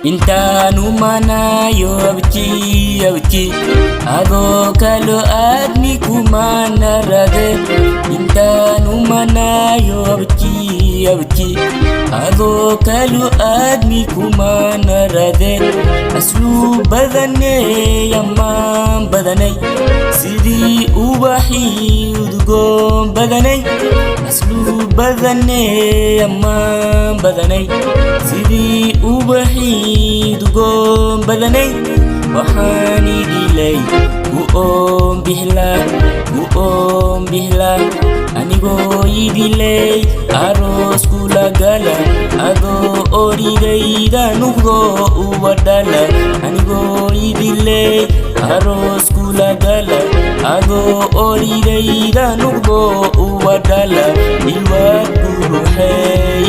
intaanu manayo abti adoo kalo aadni kumana rade intaanu manayo abti adoo kalo aadni kumana rade asluub badaney ammaan badaney sidii ubaxii udgoon badaney asluub badaney ammaan badaney sidii ubaxii udgoon badaney waxaan idilay gu'oon bihla anigoo idilay aroos kula gala adoo origayda nuqdo uba dhala anigoo idilay aroos kula gala adoo origayda nuqdo uba dhala ilwaad guruxey